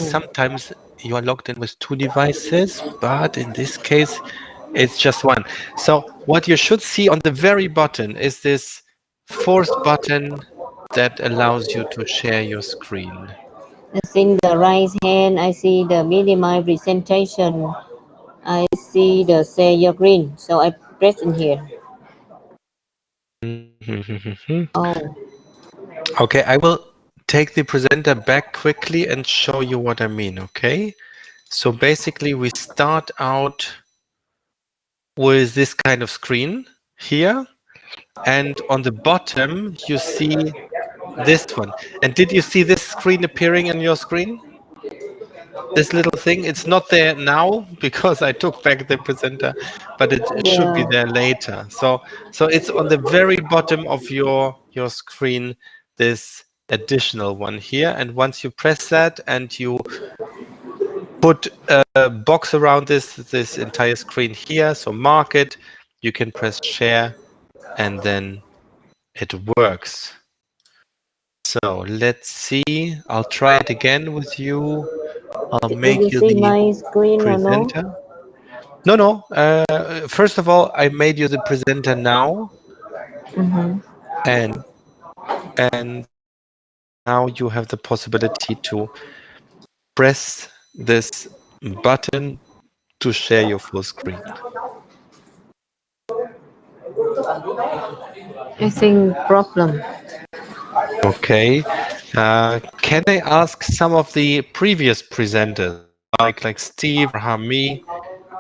because sometimes you are logged in with 2 devices, but in this case, it's just one. So what you should see on the very bottom is this fourth button that allows you to share your screen. In the right hand, I see the minimize presentation. I see the share your screen. So I press in here. Oh, Okay, I will take the presenter back quickly and show you what I mean, okay? So basically we start out with this kind of screen here, and on the bottom you see this one. And did you see this screen appearing on your screen? This little thing, it's not there now because I took back the presenter, but it should be yeah. there later. So it's on the very bottom of your screen, this additional one here. And once you press that and you put a box around this entire screen here, so mark it, you can press share and then it works. So let's see. I'll try it again with you. I'll Did you make you see the my screen or no? presenter. No. First of all, I made you the presenter now, Mm-hmm. and now you have the possibility to press this button to share your full screen. I think problem. Okay. Can I ask some of the previous presenters, like Steve or Hami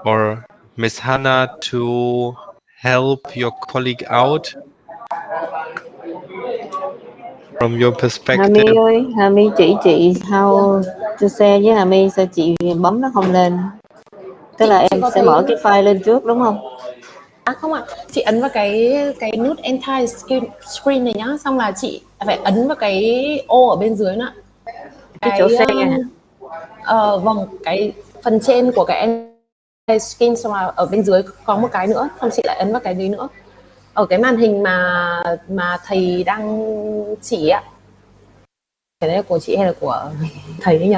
or Miss Hannah, to help your colleague out from your Hami perspective? ơi, Hami chỉ chị how to share với Hami, sao chị bấm nó không lên? Tức là chị em có sẽ thấy mở cái file lên trước đúng không? không ạ, chị ấn vào cái nút entire screen này nhá, xong là chị phải ấn vào cái ô ở bên dưới nữa, Cái chỗ share hả? vâng, cái phần trên của cái entire screen, xong là ở bên dưới có một cái nữa, xong chị lại ấn vào cái đấy nữa, ở cái màn hình mà thầy đang chỉ ạ. Cái đấy là của chị hay là của thầy ấy nhỉ?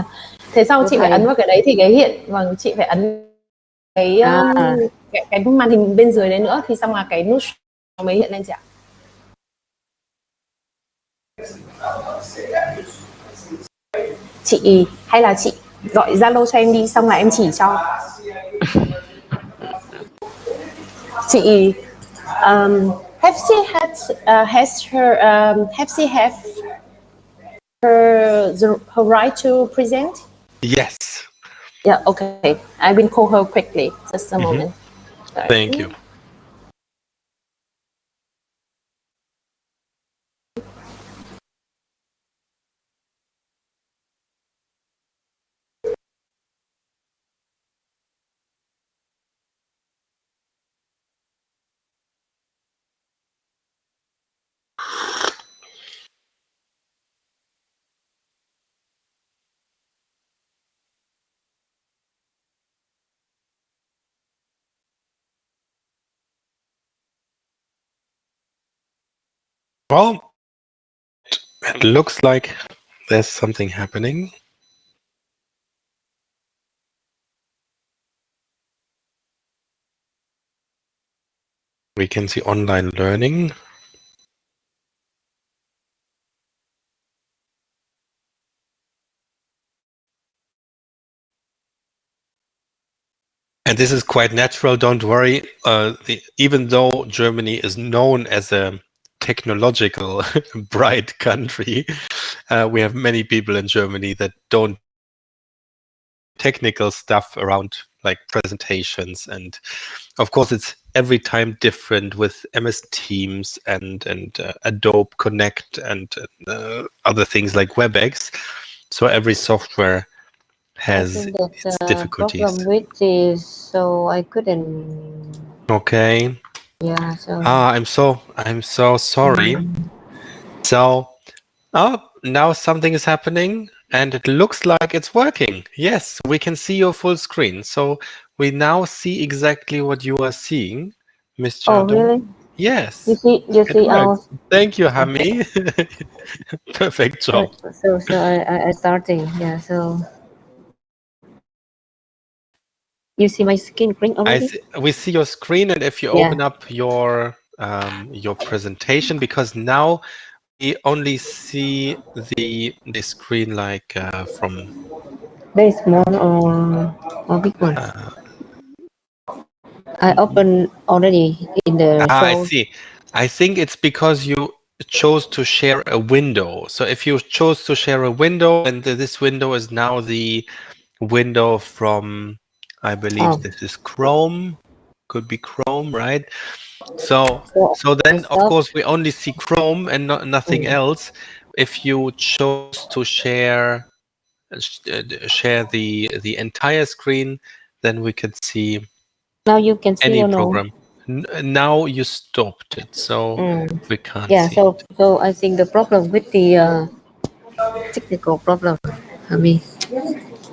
Thế sau Của chị thầy. phải ấn vào cái đấy thì cái hiện, vâng, chị phải ấn cái cái màn hình bên dưới đấy nữa thì xong là cái nút nó mới hiện lên chị ạ. Chị hay là chị gọi Zalo cho em đi, xong là em chỉ cho chị. Have she had has her have she have her right to present? Yes. Yeah, okay. I will call her quickly. Just a moment. Sorry. Thank you. Well, it looks like there's something happening. We can see online learning. And this is quite natural, don't worry. Even though Germany is known as a technological bright country, we have many people in Germany that don't technical stuff around like presentations, and of course it's every time different with MS Teams and Adobe Connect and other things like WebEx. So every software has its difficulties. Problem with this, so I couldn't. Okay. Yeah. So. I'm so sorry. So, now something is happening and it looks like it's working. Yes, we can see your full screen. So we now see exactly what you are seeing, Miss Oh, Jardon. really? Yes. You see It our. works. Thank you, Hami. Perfect job. So I starting. Yeah. So You see my screen already? We see your screen, and if you open up your presentation, because now we only see the screen like from Very small or big one? I open already in the show. I see. I think it's because you chose to share a window. So if you chose to share a window, and this window is now the window from, I believe this is Chrome, could be Chrome, right? So then of course we only see Chrome and nothing else. If you chose to share the entire screen, then we could see now you can see any or no? program. Now you stopped it, so we can't see. So I think the problem with the technical problem. I mean,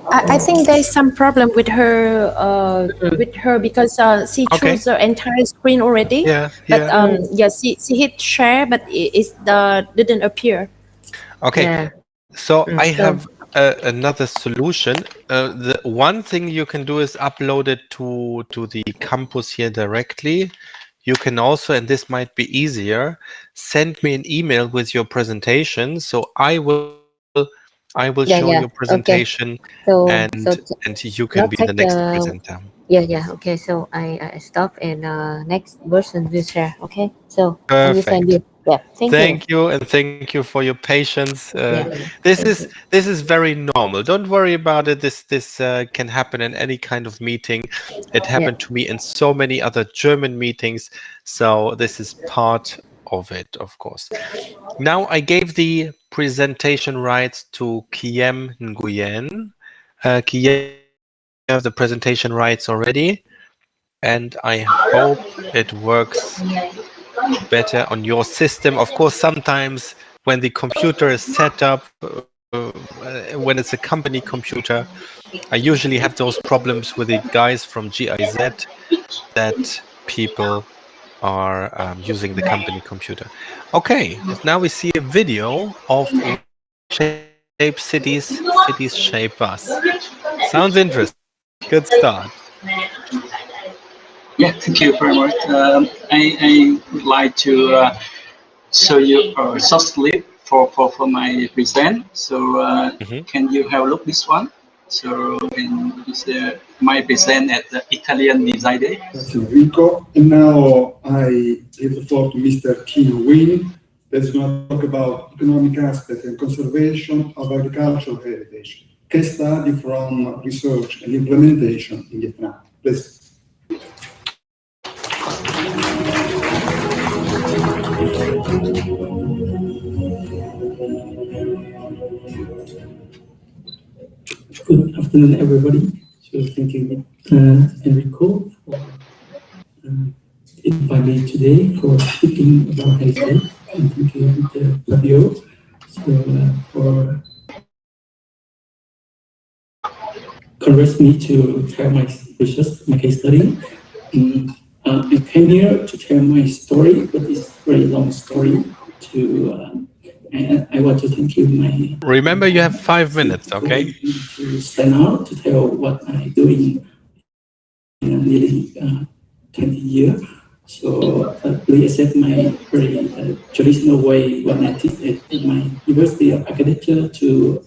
I think there's some problem with her because she chose the entire screen already. But she hit share, but it didn't appear. Okay, so I have another solution. The one thing you can do is upload it to the campus here directly. You can also, and this might be easier, send me an email with your presentation. So I will show your presentation, and you can be the next presenter. Okay, so I stop and next version will share. Okay, so I will send Perfect. you. Thank you. And thank you for your patience. This is very normal. Don't worry about it. This can happen in any kind of meeting. It happened to me in so many other German meetings. So this is part of it, of course. Now I gave the presentation rights to Kiem Nguyen. Kiem, you have the presentation rights already, and I hope it works better on your system. Of course, sometimes when the computer is set up, when it's a company computer, I usually have those problems with the guys from GIZ that people are using the company computer. Okay, now we see a video of We Shape Cities, Cities Shape Us. Sounds interesting. Good start. Yeah, thank you very much. I would like to show you a short clip for my present. So can you have a look this one? So this my present at the Italian Design Day. That's Enrico, and now I give the floor to Mr. Kim Win. That's going to talk about economic aspect and conservation of agricultural heritage. Case study from research and implementation in Vietnam. Please. Good afternoon, everybody. So thank you, Enrico, for inviting me today for speaking about heritage. And thank you, Fabio, for convinced me to tell my research, my case study. I came here to tell my story, but it's a very long story. I want to thank you, Remember, you have 5 minutes, okay? To stand out to tell what I'm doing in nearly 20 years. So please accept my very traditional way when I teach at my University of Architecture to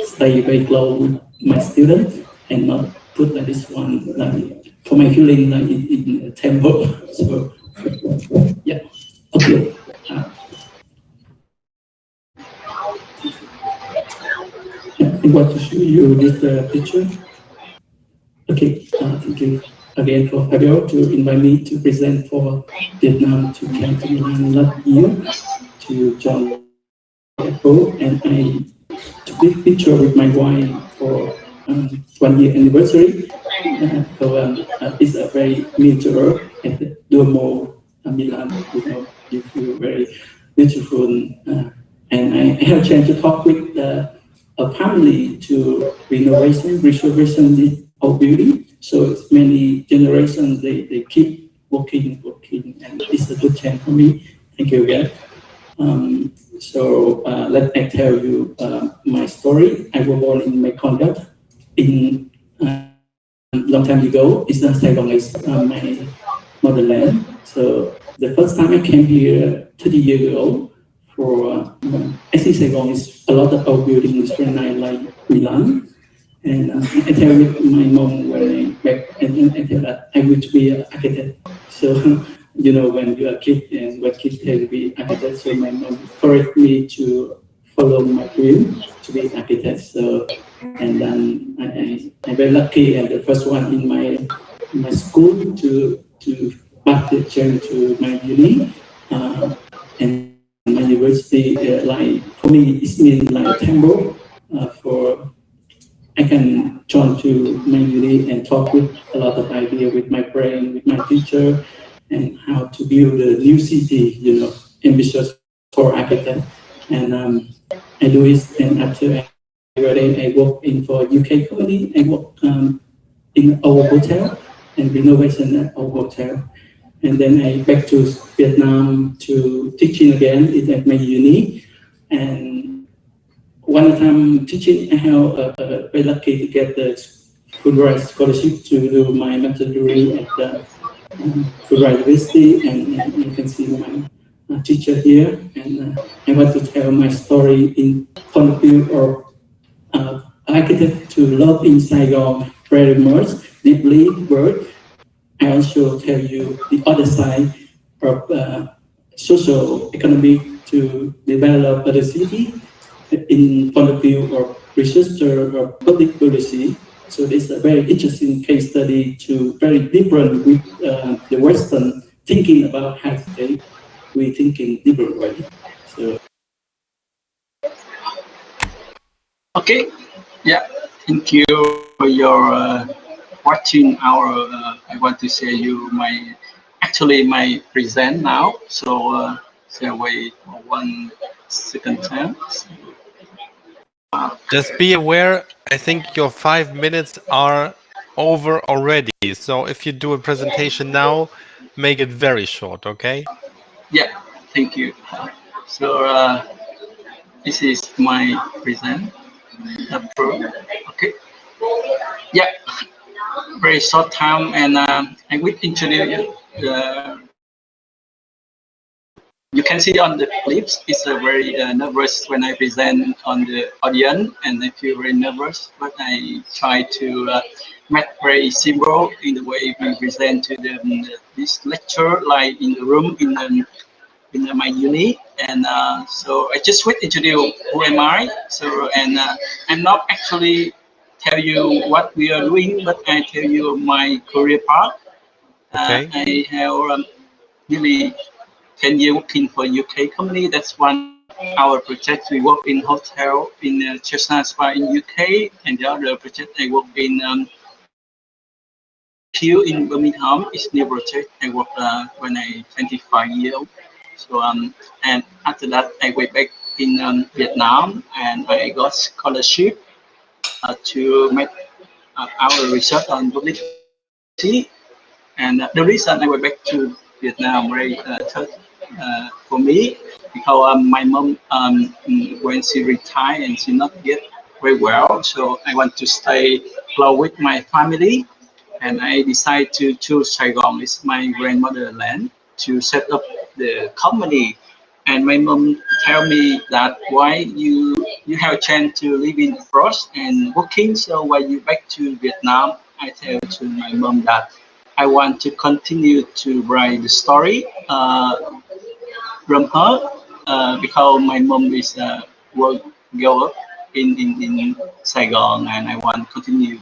stay very close with my students and not put like this one like for my feeling like in a temple. So yeah, okay. I want to show you this picture. Okay, thank you again for Fabio to invite me to present for Vietnam to come to Milan last year to join Apple, and I took this picture with my wife for 1 year anniversary. So it's a very neutral at the Duomo Milan, you feel very beautiful. And I have a chance to talk with a family to restoration this old building. So it's many generations, they keep working, and it's a good chance for me. Thank you again. Let me tell you my story. I was born in Mekong in long time ago. It's Saigon is my motherland. So the first time I came here 30 years ago for I think Saigon is a lot of old buildings very nice like Milan. And I tell my mom when I back and I tell that I want to be an architect. So you know when you're a kid and what kids tell to be architect. So my mom encouraged me to follow my dream to be an architect. So and then I'm very lucky and the first one in my school to pass the chance to my uni and my university like for me it means like a temple for I can join to my uni and talk with a lot of ideas with my friend, with my teacher, and how to build a new city, you know, ambitious for architect. And I do it, and after I graduate, I work in for UK company. I work in our hotel and renovation at our hotel. And then I back to Vietnam to teaching again at my uni. And one time teaching, I have very lucky to get the Fulbright scholarship to do my master's degree at the Fulbright University, and you can see my teacher here. And I want to tell my story in point of view of architect to love in Saigon very much, deeply, but I also tell you the other side of social economic to develop the city in point of view of research or public policy. So it's a very interesting case study to very different with the Western thinking about how to take. We think in different way. So. Okay, yeah, thank you for your watching our. I want to say you my present now. So wait for 1 second time. Just be aware, I think your 5 minutes are over already. So if you do a presentation now, make it very short, okay? Yeah, thank you. So this is my present. Okay. Yeah, very short time, and I will introduce you. You can see on the clips, it's a very nervous when I present on the audience, and I feel very nervous. But I try to make very simple in the way we present to them this lecture, like in the room in my uni. And so I just will introduce who am I. So and I'm not actually tell you what we are doing, but I tell you my career path. Okay. I have really 10 years working for UK company. That's one our project. We work in hotel in Chestnut Spa in UK, and the other project I work in Q in Birmingham. It's new project. I work when I 25 years old. So and after that I went back in Vietnam, and I got scholarship to make our research on public policy. And the reason I went back to Vietnam very tough for me, because my mom when she retired and she not get very well, so I want to stay close with my family, and I decided to choose Saigon. It's my grandmother land to set up the company. And my mom tell me that why you have a chance to live in abroad and working, so why you back to Vietnam? I tell to my mom that I want to continue to write the story from her because my mom is work girl in Saigon, and I want to continue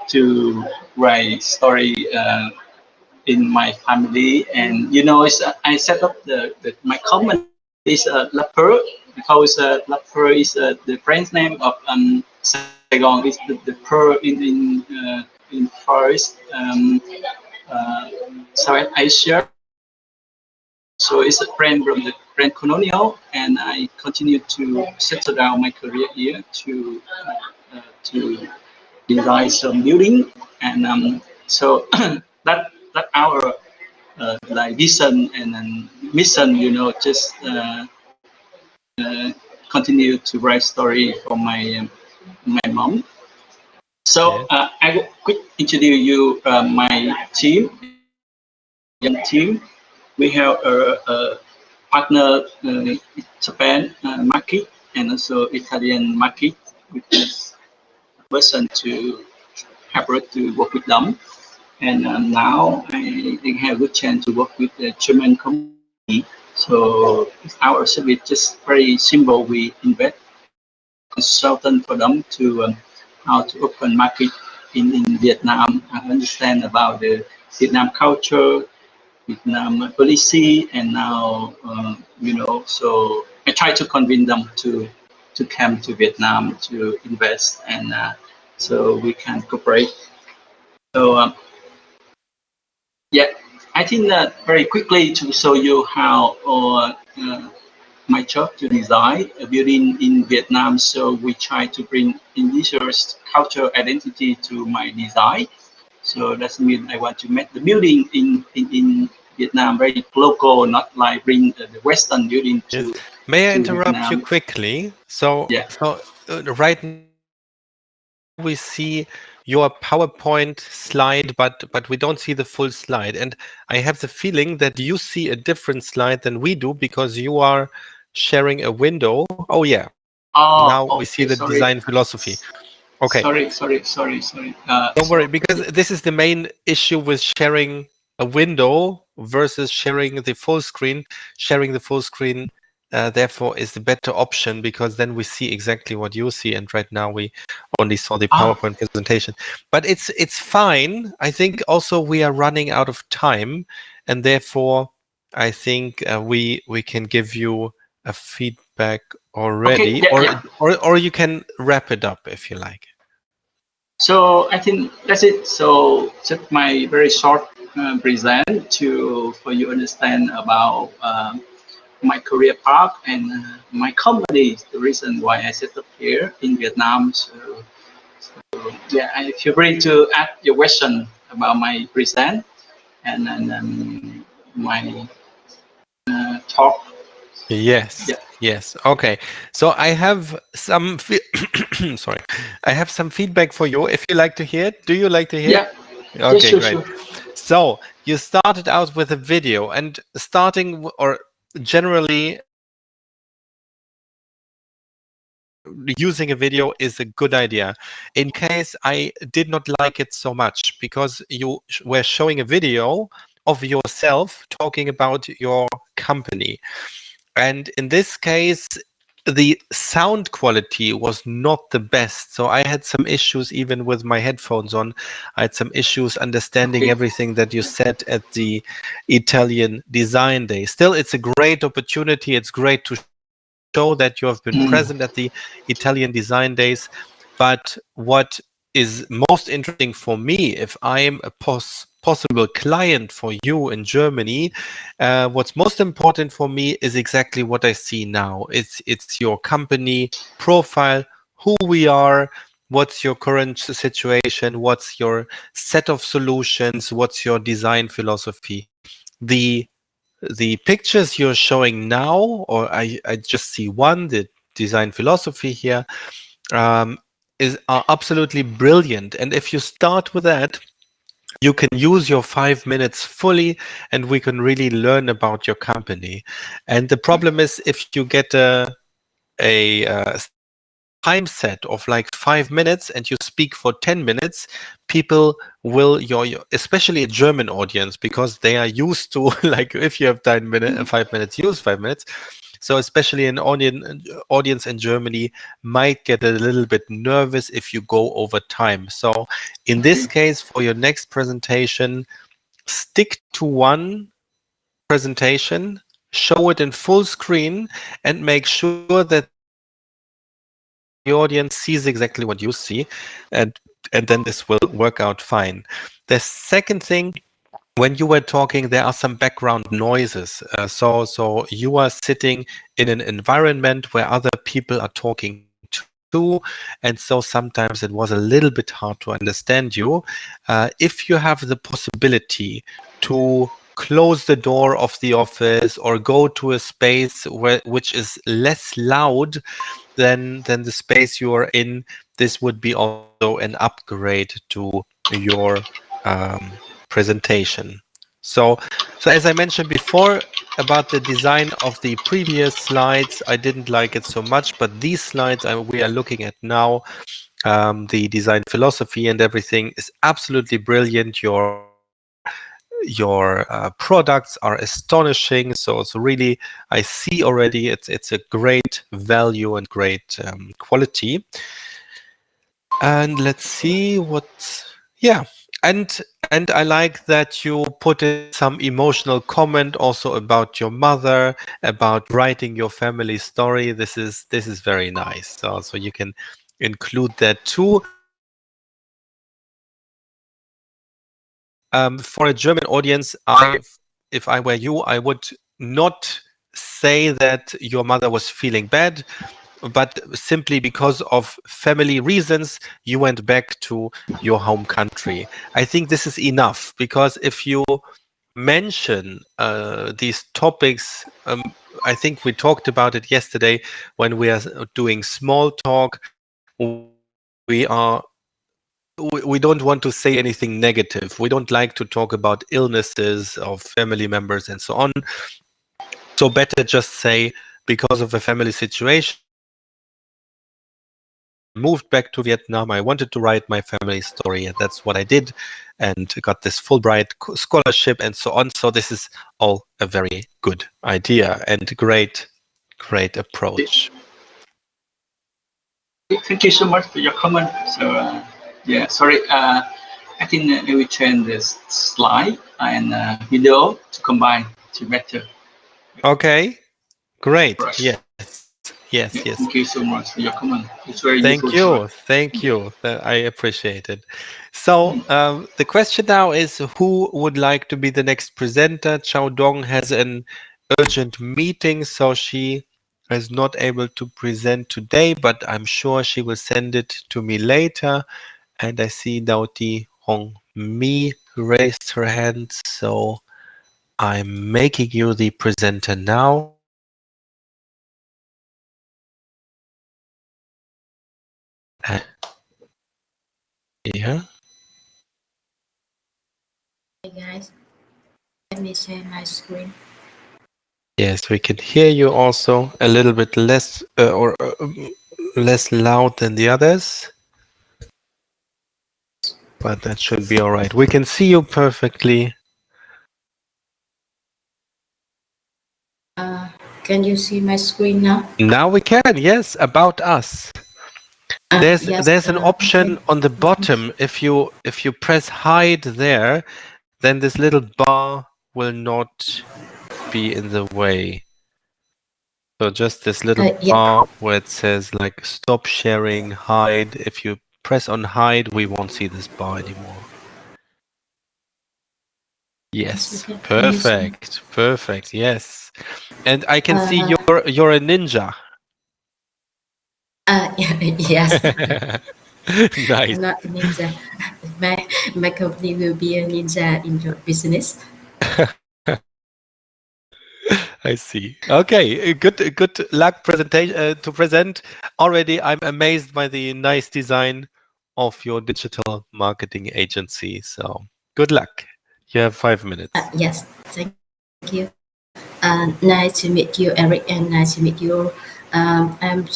to write story in my family. And you know, it's I set up my company is Lapper, because Lapper is the French name of Saigon. Is the pearl in forest South Asia. So it's a friend from the French colonial, and I continue to settle down my career here to design some building. And so that our like vision and mission, you know, just continue to write story for my mom. So I will quick introduce you my team, young team. We have a partner Japan market and also Italian market, which is person to have to work with them. And now I have a good chance to work with the German company. So our service just very simple. We invest consultant for them to how to open market in Vietnam. I understand about the Vietnam culture, Vietnam policy, and now So I try to convince them to come to Vietnam to invest, and so we can cooperate. So yeah, I think that very quickly to show you how my job to design a building in Vietnam. So we try to bring indigenous cultural identity to my design. So that means I want to make the building in Vietnam very local, not like bring the Western building to. Yes. May I interrupt Vietnam. you quickly? So, Yeah. Right now we see your PowerPoint slide, but we don't see the full slide. And I have the feeling that you see a different slide than we do because you are sharing a window. Oh yeah. Now we see the Sorry. design philosophy. Okay. Sorry. Don't worry, because this is the main issue with sharing a window versus sharing the full screen. Sharing the full screen, therefore, is the better option because then we see exactly what you see. And right now we only saw the PowerPoint presentation. But it's fine. I think also we are running out of time, and therefore I think we can give you a feedback already, or you can wrap it up if you like. So I think that's it. So just my very short present for you understand about my career path and my company. The reason why I set up here in Vietnam. So yeah, I feel free to ask your question about my present and then my talk. Yes. Yeah. Yes. Okay. So I have some sorry. I have some feedback for you. If you like to hear it, do you like to hear it? Yeah. Okay, Sure. great. So you started out with a video, and starting or generally using a video is a good idea. In case I did not like it so much because you were showing a video of yourself talking about your company. And in this case, the sound quality was not the best. So I had some issues even with my headphones on. I had some issues understanding everything that you said at the Italian Design Day. Still, it's a great opportunity. It's great to show that you have been present at the Italian Design Days. But what is most interesting for me, if I am a possible client for you in Germany, what's most important for me is exactly what I see now. It's your company profile, who we are, what's your current situation, what's your set of solutions, what's your design philosophy. The pictures you're showing now, or I just see one, the design philosophy here, are absolutely brilliant. And if you start with that, you can use your 5 minutes fully, and we can really learn about your company. And the problem is if you get a time set of like 5 minutes and you speak for 10 minutes, people will, especially a German audience, because they are used to, like, if you have 5 minutes, use 5 minutes. So especially an audience in Germany might get a little bit nervous if you go over time. So in this case, for your next presentation, stick to one presentation, show it in full screen, and make sure that the audience sees exactly what you see, and then this will work out fine. The second thing, when you were talking, there are some background noises. So you are sitting in an environment where other people are talking too, and so sometimes it was a little bit hard to understand you. If you have the possibility to close the door of the office or go to a space which is less loud than the space you are in, this would be also an upgrade to your presentation. So as I mentioned before about the design of the previous slides, I didn't like it so much, but these slides we are looking at now, the design philosophy and everything is absolutely brilliant. Your products are astonishing. So really, I see already it's a great value and great quality. And let's see and I like that you put in some emotional comment also about your mother, about writing your family story. This is very nice. So you can include that too. For a German audience, if I were you, I would not say that your mother was feeling bad, but simply because of family reasons, you went back to your home country. I think this is enough, because if you mention these topics, I think we talked about it yesterday when we are doing small talk, we don't want to say anything negative. We don't like to talk about illnesses of family members and so on. So better just say, because of a family situation, moved back to Vietnam. I wanted to write my family story, and that's what I did, and got this Fulbright scholarship and so on. So this is all a very good idea and great approach. Thank you so much for your comment. So yeah, sorry. I think I will change this slide and video to combine to better. Okay, great. Right. Yes. Yeah, thank you so much for your comment. It's very useful. Thank you. I appreciate it. So the question now is, who would like to be the next presenter? Chao Dong has an urgent meeting, so she is not able to present today, but I'm sure she will send it to me later. And I see Dauti Hong Mi raised her hand, so I'm making you the presenter now. Yeah. Hey guys, let me share my screen. Yes, we can hear you also a little bit less less loud than the others, but that should be all right. We can see you perfectly. Can you see my screen now? Now we can. Yes, about us. Yes, There's an option okay. on the bottom. If you press hide there, then this little bar will not be in the way. So just this little Yeah. bar where it says like stop sharing, hide. If you press on hide, we won't see this bar anymore. Yes, Okay. perfect. Yes, and I can see you're a ninja. Yes. Nice. I'm not a ninja. My company will be a ninja in your business. I see. Okay, good luck presentation to present. Already, I'm amazed by the nice design of your digital marketing agency. So good luck. You have 5 minutes. Yes, thank you. Nice to meet you, Eric, and nice to meet you. I'm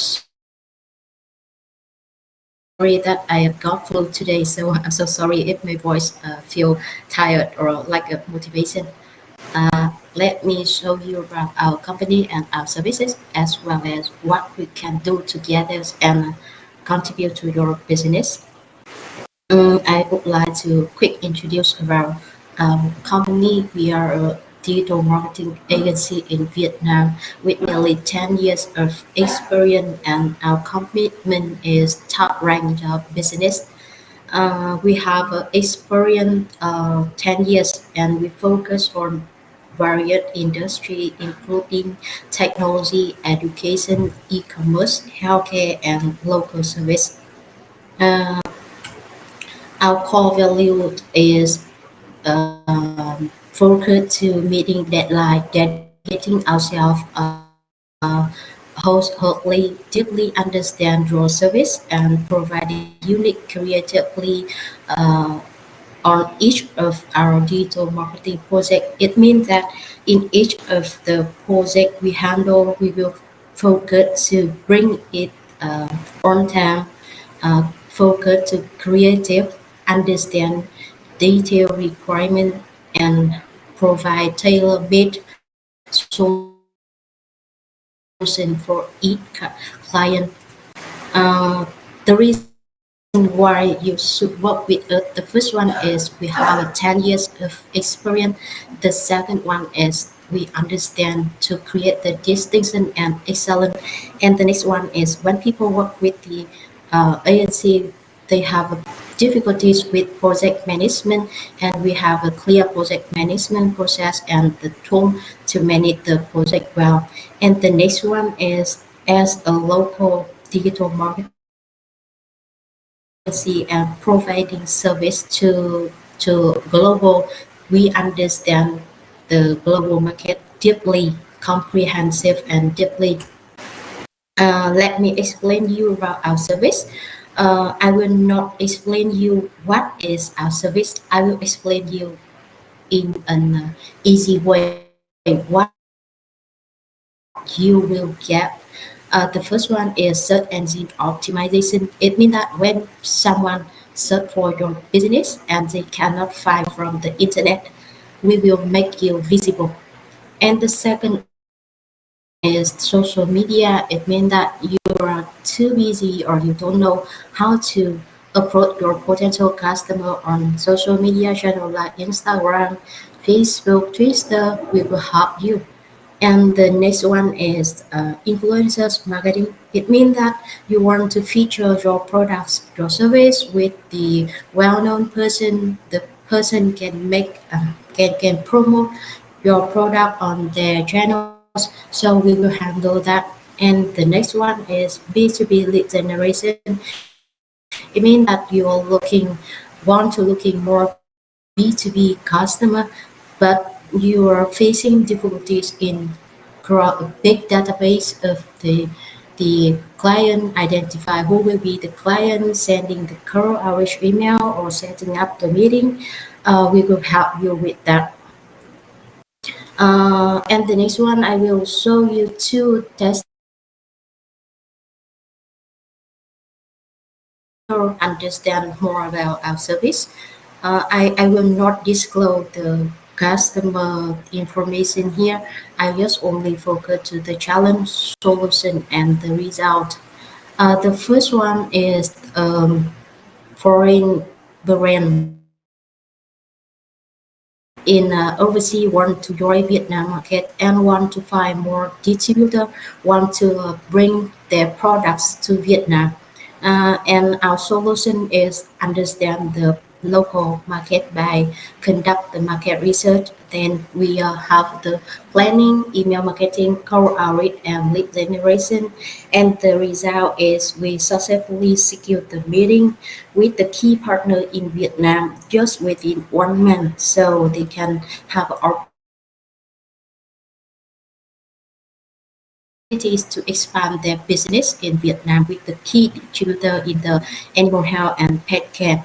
sorry that I have got flu today, so I'm so sorry if my voice feel tired or lack of motivation. Let me show you around our company and our services, as well as what we can do together and contribute to your business. I would like to quick introduce about our company. We are a digital marketing agency in Vietnam with nearly 10 years of experience, and our commitment is top ranked business. We have experience 10 years, and we focus on various industries, including technology, education, e-commerce, healthcare, and local service. Uh, our core value is focused to meeting deadline, dedicating ourselves 100% wholeheartedly, deeply understand your service and providing unique, creatively on each of our digital marketing project. It means that in each of the project we handle, we will focus to bring it on time, focus to creative, understand detail requirement, and provide tailor-made solution for each client. The reason why you should work with us, the first one is we have a 10 years of experience. The second one is we understand to create the distinction and excellence. And the next one is when people work with the agency, they have difficulties with project management, and we have a clear project management process and the tool to manage the project well. And the next one is as a local digital marketing agency and providing service to global, we understand the global market deeply, comprehensive and deeply. Let me explain you about our service. I will not explain you what is our service. I will explain you in an easy way what you will get. The first one is search engine optimization. It means that when someone search for your business and they cannot find from the internet, we will make you visible. And the second is social media. It means that you are too busy or you don't know how to approach your potential customer on social media channel like Instagram, Facebook, Twitter. We will help you. And the next one is influencers marketing. It means that you want to feature your products, your service with the well-known person. The person can make can promote your product on their channels. So we will handle that. And the next one is B2B lead generation. It means that you're want to looking more B2B customer, but you are facing difficulties in a big database of the client, identify who will be the client, sending the cold outreach email or setting up the meeting. We will help you with that. And the next one, I will show you two tests to understand more about our service. I will not disclose the customer information here. I just only focus to the challenge, solution, and the result. The first one is foreign brand in overseas want to join Vietnam market and want to find more distributor, want to bring their products to Vietnam. And our solution is understand the local market by conduct the market research. Then we have the planning, email marketing, cold outreach, and lead generation. And the result is we successfully secured the meeting with the key partner in Vietnam just within 1 month, so they can have opportunities to expand their business in Vietnam with the key distributor in the animal health and pet care.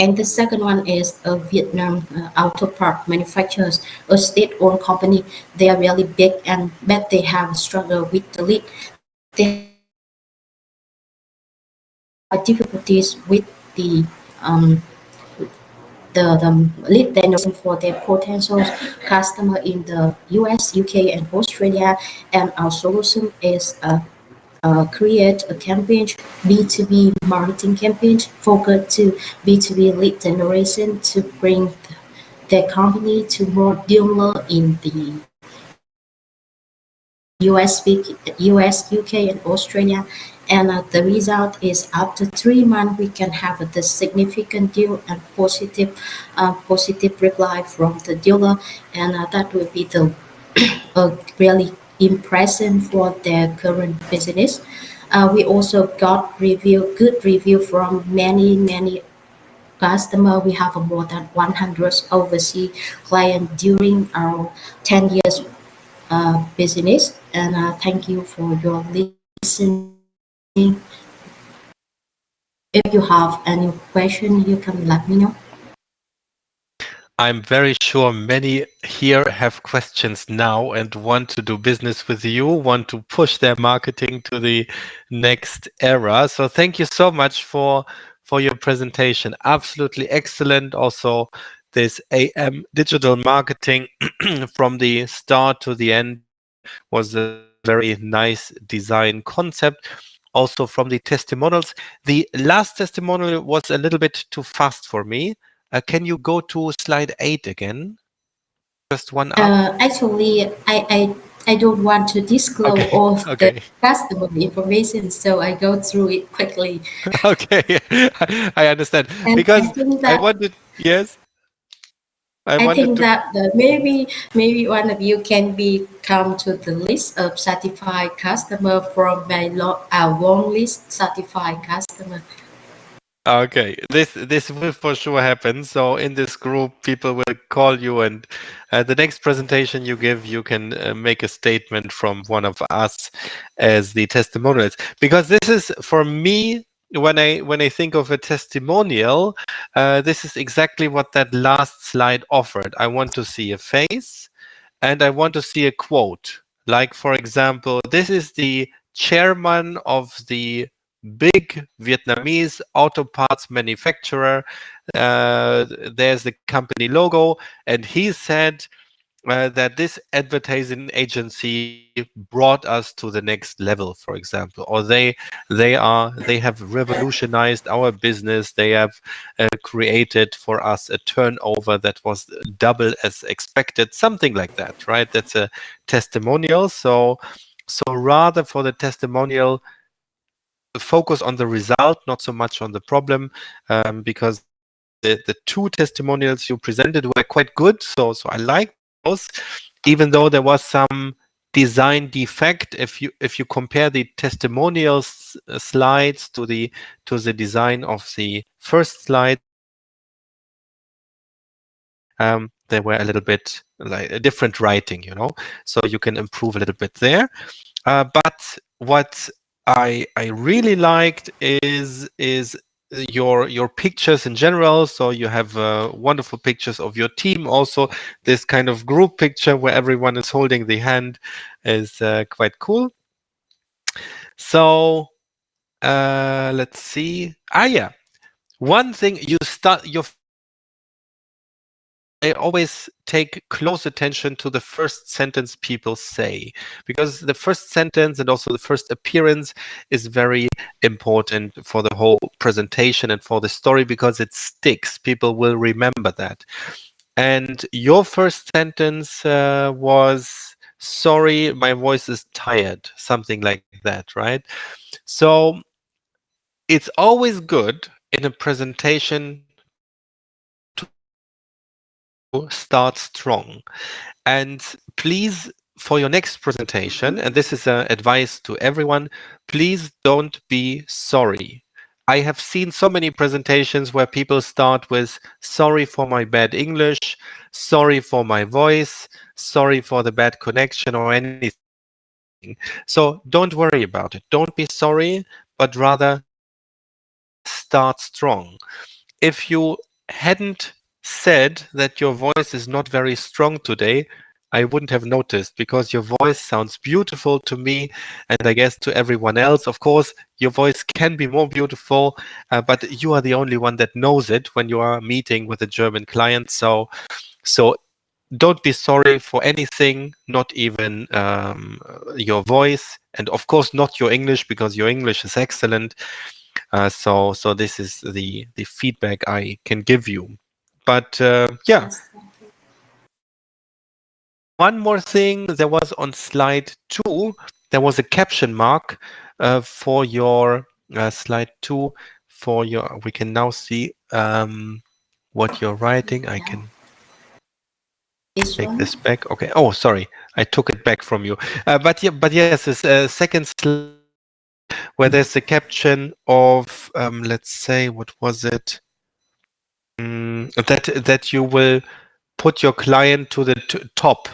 And the second one is a Vietnam auto part manufacturers, a state-owned company. They are really big and but they have struggled with the lead. They have difficulties with the um, the lead generation for their potential customer in the US, UK, and Australia. And our solution is create a campaign, B2B marketing campaign focused to B2B lead generation to bring their company to more dealer in the US, UK, and Australia. And the result is after 3 months, we can have the significant deal and positive reply from the dealer. And that will be the really impression for their current business. We also got good review from many customer. We have more than 100 overseas clients during our 10 years business. And thank you for your listening. If you have any question, you can let me know. I'm very sure many here have questions now and want to do business with you, want to push their marketing to the next era. So thank you so much for your presentation. Absolutely excellent. Also, this AM digital marketing from the start to the end was a very nice design concept. Also from the testimonials. The last testimonial was a little bit too fast for me. Can you go to slide 8 again? Just one up. Actually, I don't want to disclose Okay. all of the Okay. customer information, so I go through it quickly. Okay. I understand And because I wanted. Yes, I I wanted think to. that maybe one of you can come to the list of certified customer from my our long list certified customer. Okay, this will for sure happen. So in this group, people will call you, and the next presentation you give, you can make a statement from one of us as the testimonials. Because this is for me, when I think of a testimonial, this is exactly what that last slide offered. I want to see a face, and I want to see a quote. Like for example, this is the chairman of the big Vietnamese auto parts manufacturer. There's the company logo, and he said that this advertising agency brought us to the next level, for example, or they have revolutionized our business. They have created for us a turnover that was double as expected, something like that, right? That's a testimonial. So rather for the testimonial, focus on the result, not so much on the problem, because the two testimonials you presented were quite good. So I like those, even though there was some design defect. If you compare the testimonials slides to the design of the first slide, they were a little bit like a different writing, so you can improve a little bit there. But what I really liked is your pictures in general. So you have wonderful pictures of your team. Also, this kind of group picture where everyone is holding the hand is quite cool. So let's see. Yeah, one thing you start your. I always take close attention to the first sentence people say, because the first sentence and also the first appearance is very important for the whole presentation and for the story, because it sticks. People will remember that. And your first sentence was, "Sorry, my voice is tired," something like that, right? So it's always good in a presentation start strong. And please, for your next presentation, and this is an advice to everyone, please don't be sorry. I have seen so many presentations where people start with, "Sorry for my bad English, sorry for my voice, sorry for the bad connection," or anything. So don't worry about it. Don't be sorry, but rather start strong. If you hadn't said that your voice is not very strong today, I wouldn't have noticed, because your voice sounds beautiful to me, and I guess to everyone else. Of course, your voice can be more beautiful, but you are the only one that knows it when you are meeting with a German client. So don't be sorry for anything, not even your voice, and of course not your English, because your English is excellent. So this is the feedback I can give you. But yeah, Yes, one more thing, there was on slide 2, there was a caption mark for your slide 2 for your. We can now see what you're writing. I can this take one. this back. Okay. Oh, sorry, I took it back from you. But yes, this second slide where there's a caption of let's say, what was it? That you will put your client to the top,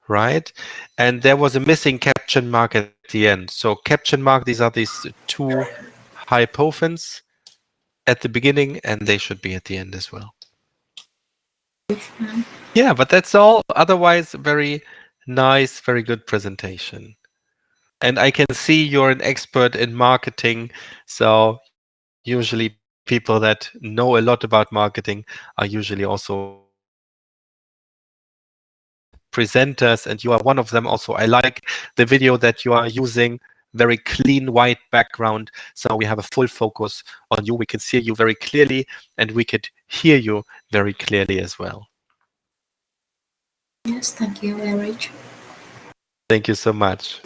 right? And there was a missing caption mark at the end. So caption mark, these are these two hypophons at the beginning, and they should be at the end as well. Yeah, but that's all. Otherwise, very nice, very good presentation. And I can see you're an expert in marketing. So usually people that know a lot about marketing are usually also presenters, and you are one of them also. I like the video that you are using, very clean white background. So we have a full focus on you. We can see you very clearly, and we could hear you very clearly as well. Yes, thank you, Erik. Thank you so much.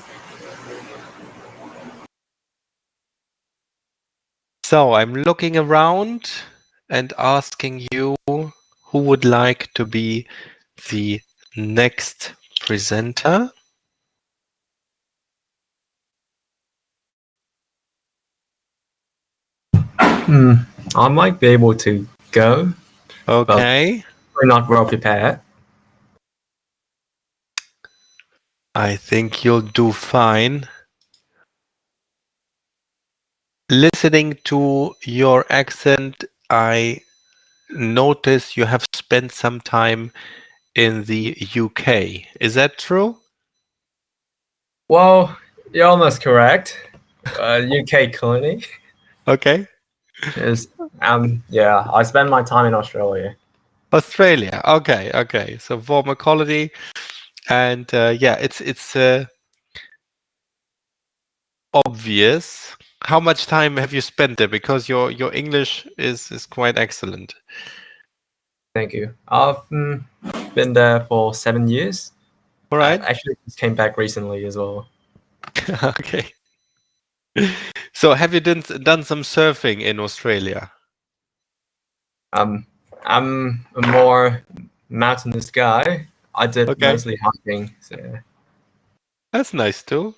So I'm looking around and asking you who would like to be the next presenter. I might be able to go. Okay. We're not well prepared. I think you'll do fine. Listening to your accent, I notice you have spent some time in the UK. Is that true? Well, you're almost correct. UK colony. Okay. Is yeah, I spend my time in Australia. Australia. Okay, okay. So former colony, and yeah, it's obvious. How much time have you spent there? Because your English is quite excellent. Thank you. I've been there for 7 years. All right. I actually just came back recently as well. Okay. So have you done some surfing in Australia? I'm a more mountainous guy. I did mostly hiking. So. That's nice too.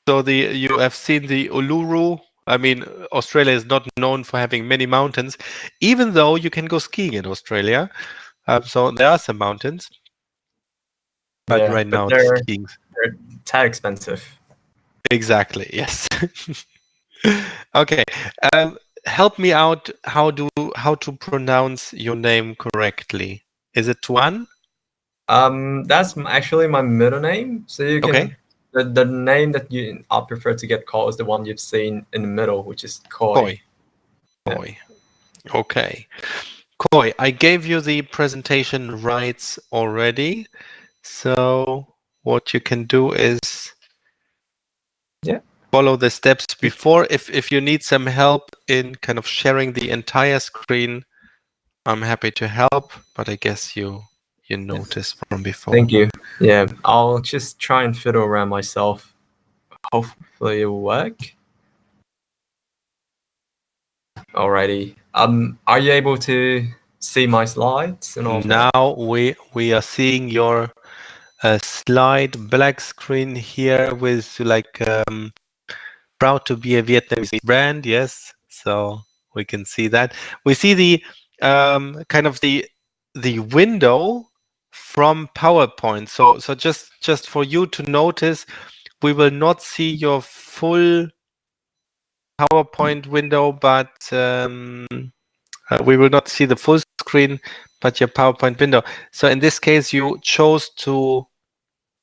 So you have seen the Uluru. I mean, Australia is not known for having many mountains, even though you can go skiing in Australia. So there are some mountains, but yeah, right now they're tad expensive. Exactly. Yes. Okay. Help me out. How to pronounce your name correctly? Is it Tuan? That's actually my middle name. So you can the name that I prefer to get called is the one you've seen in the middle, which is Koi. Koi. Okay. Koi, I gave you the presentation rights already. So what you can do is follow the steps before. If you need some help in kind of sharing the entire screen, I'm happy to help, but I guess you noticed from before. Thank you. Yeah, I'll just try and fiddle around myself. Hopefully it will work. Alrighty. Are you able to see my slides and all now that? we are seeing your slide black screen here with like proud to be a Vietnamese brand. Yes, so we can see that. We see the kind of the window from PowerPoint. So just for you to notice, we will not see your full PowerPoint window, but we will not see the full screen, but your PowerPoint window. So in this case, you chose to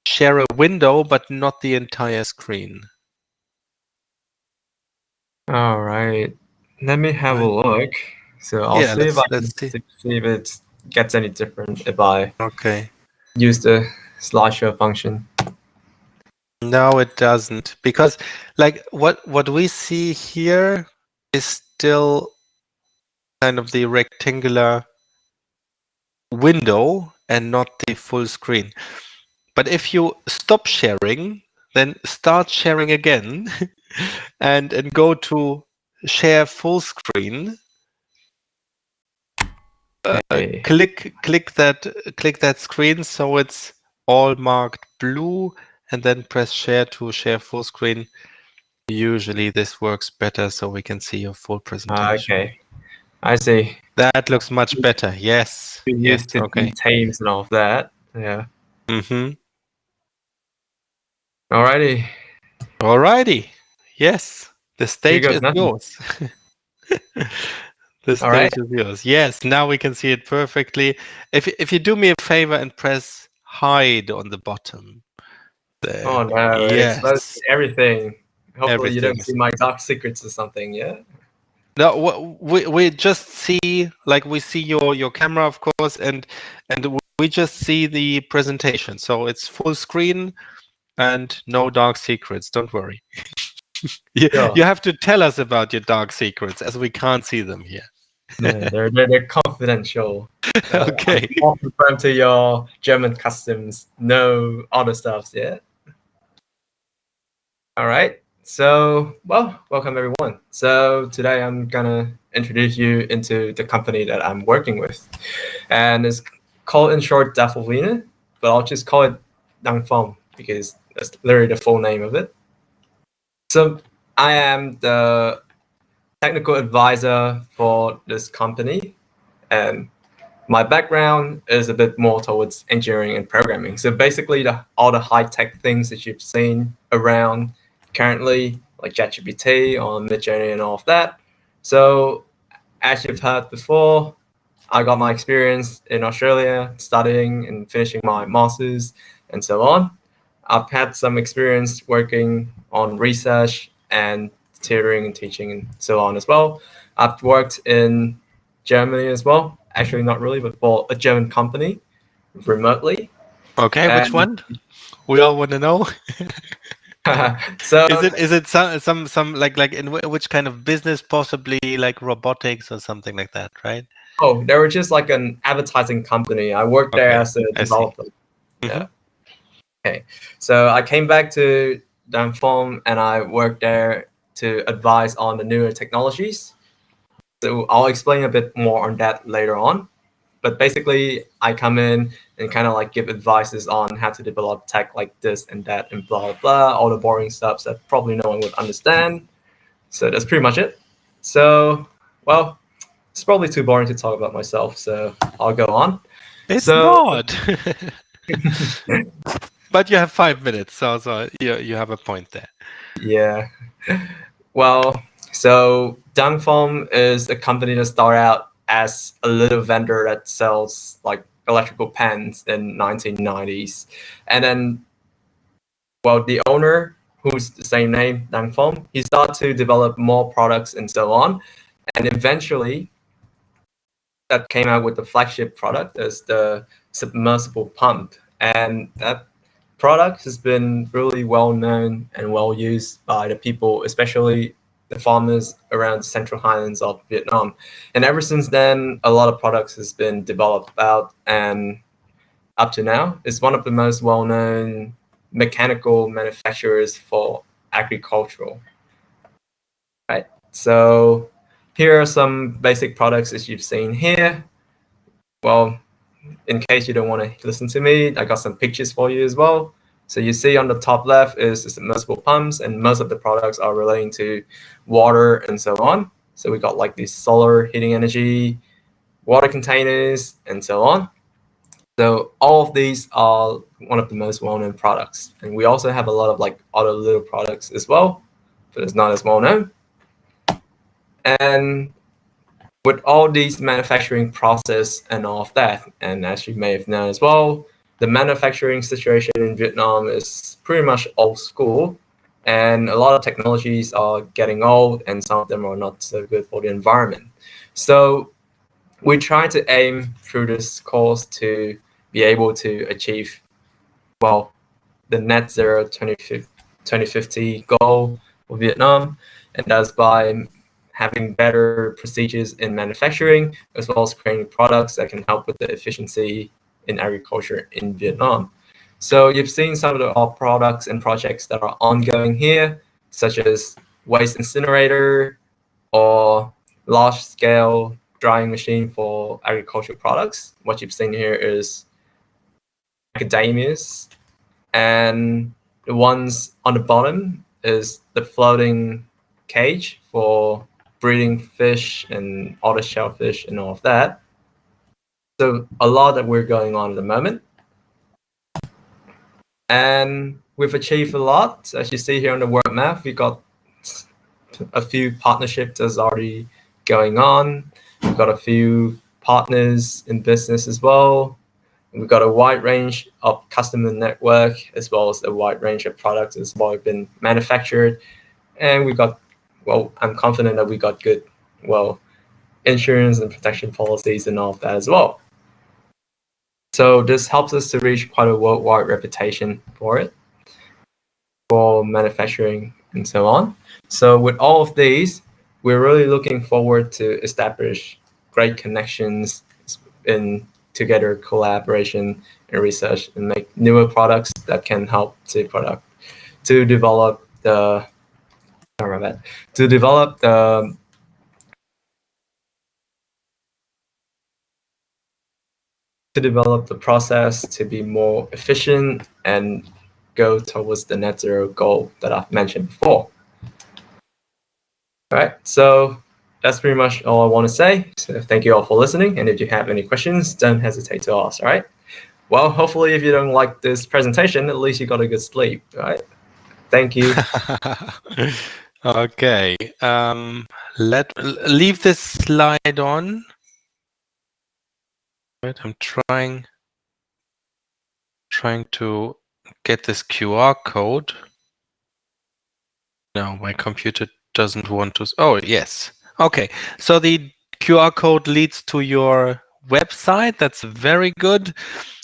share a window, but not the entire screen. All right. Let me have a look. So I'll see if I can see if it gets any different if I use the slideshow function. No, it doesn't, because like what we see here is still kind of the rectangular window and not the full screen. But if you stop sharing, then start sharing again and go to share full screen. Click that screen so it's all marked blue, and then press share to share full screen. Usually this works better so we can see your full presentation. Okay, I see. That looks much better. Yes. Yes. To okay. Teams and all of that. Yeah. Alrighty. Alrighty. Yes, the stage is yours. The stage is yours. Yes, now we can see it perfectly. If you do me a favor and press hide on the bottom. There. Oh no, yes. It's everything. Hopefully you don't Everything. see my dark secrets or something, yeah? No, we just see, like, we see your camera, of course, and we just see the presentation. So it's full screen and no dark secrets. Don't worry. You have to tell us about your dark secrets, as we can't see them here. No, they're confidential. Okay. I'll confirm to your German customs. No other stuffs, yeah? All right. So, well, welcome everyone. So today I'm gonna introduce you into the company that I'm working with, and it's called in short Dafelwine, but I'll just call it Dangfom because that's literally the full name of it. So I am the technical advisor for this company, and my background is a bit more towards engineering and programming. So basically, all the high-tech things that you've seen around currently, like ChatGPT or Midjourney and all of that. So as you've heard before, I got my experience in Australia studying and finishing my master's and so on. I've had some experience working on research and tutoring and teaching and so on as well. I've worked in Germany as well. Actually, not really, but for a German company remotely. Okay, which one? We all want to know. So is it some like in which kind of business, possibly like robotics or something like that, right? Oh, they were just like an advertising company. I worked there as a developer. Yeah. Okay. So I came back to Danfoam and I worked there to advise on the newer technologies. So I'll explain a bit more on that later on. But basically, I come in and kind of like give advices on how to develop tech like this and that and blah, blah, blah, all the boring stuff that probably no one would understand. So that's pretty much it. So, well, it's probably too boring to talk about myself, so I'll go on. It's not. But you have 5 minutes, so you have a point there. Yeah. Well, so Dangfom is a company that started out as a little vendor that sells like electrical pans in 1990s. And then, well, the owner, who's the same name, Dangfom, he started to develop more products and so on. And eventually, that came out with the flagship product as the submersible pump. And that product has been really well known and well used by the people, especially the farmers around the central highlands of Vietnam. And ever since then, a lot of products has been developed out, and up to now, it's one of the most well-known mechanical manufacturers for agricultural. Right. So here are some basic products that you've seen here. Well, in case you don't want to listen to me, I got some pictures for you as well. So you see on the top left is the submersible pumps, and most of the products are relating to water and so on. So we got like these solar heating energy, water containers, and so on. So all of these are one of the most well-known products. And we also have a lot of like other little products as well, but it's not as well-known. And with all these manufacturing process and all of that, and as you may have known as well, the manufacturing situation in Vietnam is pretty much old school, and a lot of technologies are getting old, and some of them are not so good for the environment. So we try to aim through this course to be able to achieve, well, the net zero 2050 goal for Vietnam, and that's by having better procedures in manufacturing, as well as creating products that can help with the efficiency in agriculture in Vietnam. So you've seen some of the products and projects that are ongoing here, such as waste incinerator or large-scale drying machine for agricultural products. What you've seen here is macadamias, and the ones on the bottom is the floating cage for breeding fish and all the shellfish and all of that. So a lot that we're going on at the moment. And we've achieved a lot. As you see here on the world map, we got a few partnerships that's already going on. We've got a few partners in business as well. We've got a wide range of customer network, as well as a wide range of products as well been manufactured. And we got, well, I'm confident that we got good, well, insurance and protection policies and all of that as well. So this helps us to reach quite a worldwide reputation for it, for manufacturing and so on. So with all of these, we're really looking forward to establish great connections in together collaboration and research and make newer products that can help to develop the process to be more efficient and go towards the net zero goal that I've mentioned before. All right, so that's pretty much all I want to say. So thank you all for listening. And if you have any questions, don't hesitate to ask, all right? Well, hopefully if you don't like this presentation, at least you got a good sleep, all right? Thank you. Okay, leave this slide on. Right, I'm trying to get this QR code. No, my computer doesn't want to. Oh, yes. Okay, so the QR code leads to your website. That's very good.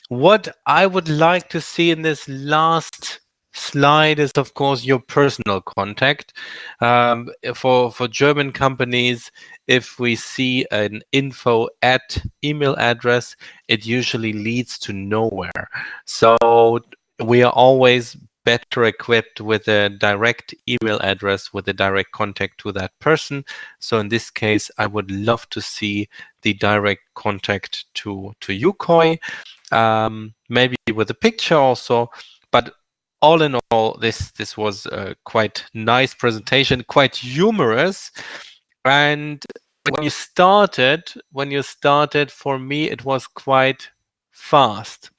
What I would like to see in this last slide is, of course, your personal contact. For German companies, if we see an info at email address, it usually leads to nowhere. So we are always better equipped with a direct email address with a direct contact to that person. So in this case, I would love to see the direct contact to Yukoi, maybe with a picture also. But all in all, this was a quite nice presentation, quite humorous. And when you started, for me, it was quite fast.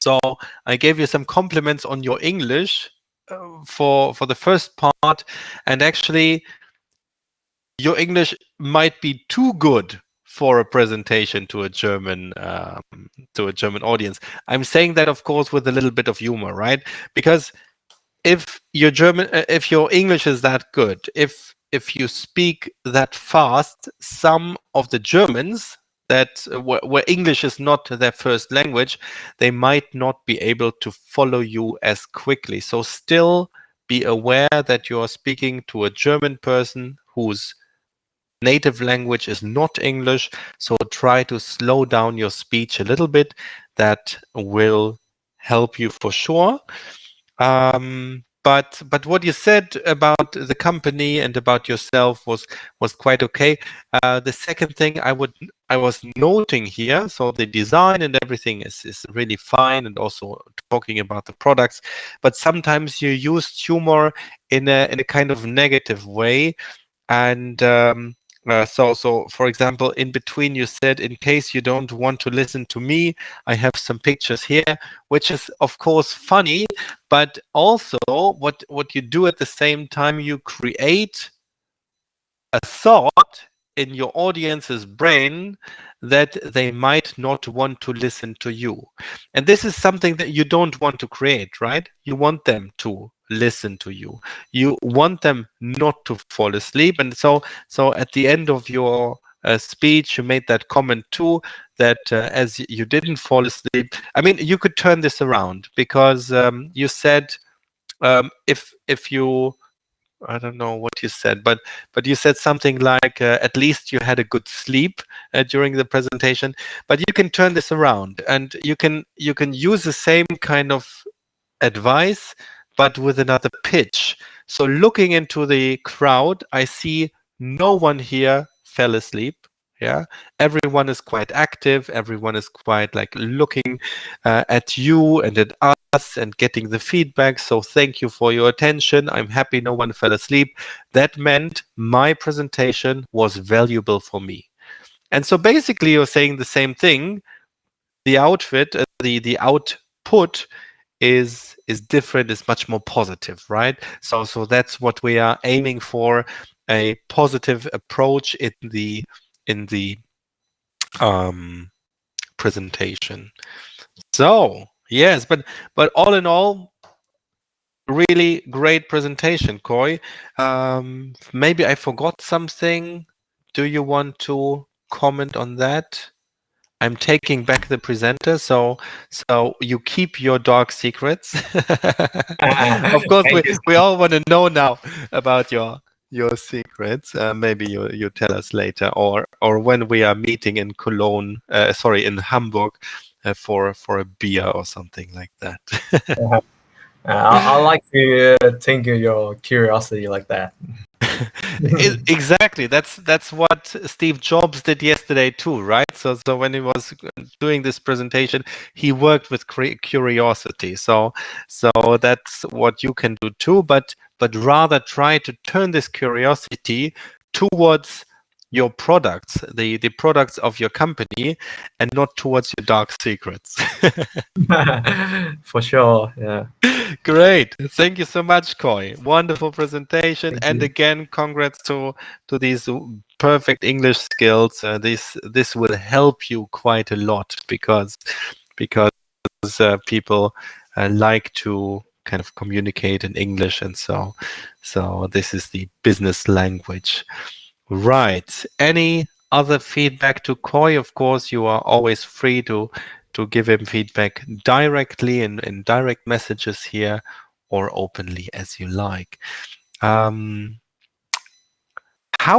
So I gave you some compliments on your English for the first part, and actually your English might be too good for a presentation to a German audience. I'm saying that, of course, with a little bit of humor, right? Because if your English is that good, if you speak that fast, some of the Germans that where English is not their first language, they might not be able to follow you as quickly. So still be aware that you are speaking to a German person whose native language is not English. So try to slow down your speech a little bit. That will help you for sure. But what you said about the company and about yourself was quite okay. The second thing I was noting here, so the design and everything is really fine, and also talking about the products. But sometimes you use humor in a kind of negative way, and so for example, in between you said, in case you don't want to listen to me, I have some pictures here, which is of course funny, but also what you do at the same time, you create a thought in your audience's brain that they might not want to listen to you. And this is something that you don't want to create, right? You want them to listen to you. You want them not to fall asleep. And so at the end of your speech, you made that comment too, that as you didn't fall asleep. I mean, you could turn this around, because you said if you, I don't know what you said, but you said something like at least you had a good sleep during the presentation. But you can turn this around, and you can use the same kind of advice, but with another pitch. So looking into the crowd, I see no one here fell asleep. Yeah, everyone is quite active. Everyone is quite like looking at you and at us and getting the feedback. So thank you for your attention. I'm happy no one fell asleep. That meant my presentation was valuable for me. And so basically you're saying the same thing. The outfit, the output is different, is much more positive, right? So that's what we are aiming for, a positive approach in the presentation. So yes, but all in all, really great presentation, Koi. Maybe I forgot something. Do you want to comment on that? I'm taking back the presenter, so you keep your dark secrets. Of course, we all want to know now about your secrets. Maybe you tell us later, or when we are meeting in Cologne, sorry, in Hamburg, for a beer or something like that. I like to tinker your curiosity like that. Exactly. That's what Steve Jobs did yesterday too, right? So when he was doing this presentation, he worked with curiosity. So that's what you can do too, but rather try to turn this curiosity towards your products, the products of your company, and not towards your dark secrets. For sure, yeah. Great. Thank you so much, Koi. Wonderful presentation. Thank and you. again, congrats to these perfect English skills. This will help you quite a lot because people like to kind of communicate in English, and so this is the business language. Right. Any other feedback to Koi? Of course, you are always free to give him feedback directly in direct messages here, or openly as you like. How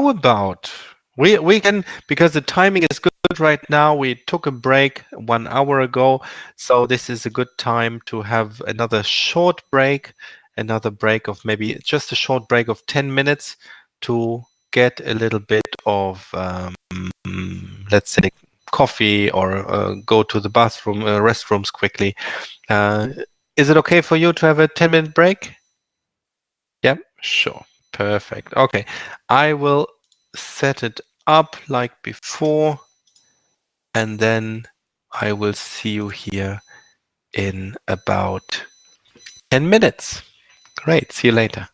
about we can, because the timing is good right now. We took a break 1 hour ago, so this is a good time to have another short break, another break of maybe just a short break of 10 minutes to get a little bit of let's say coffee, or go to the bathroom, restrooms quickly. Is it okay for you to have a 10-minute break? Yep, sure. Perfect. Okay, I will set it up like before, and then I will see you here in about 10 minutes. Great. See you later.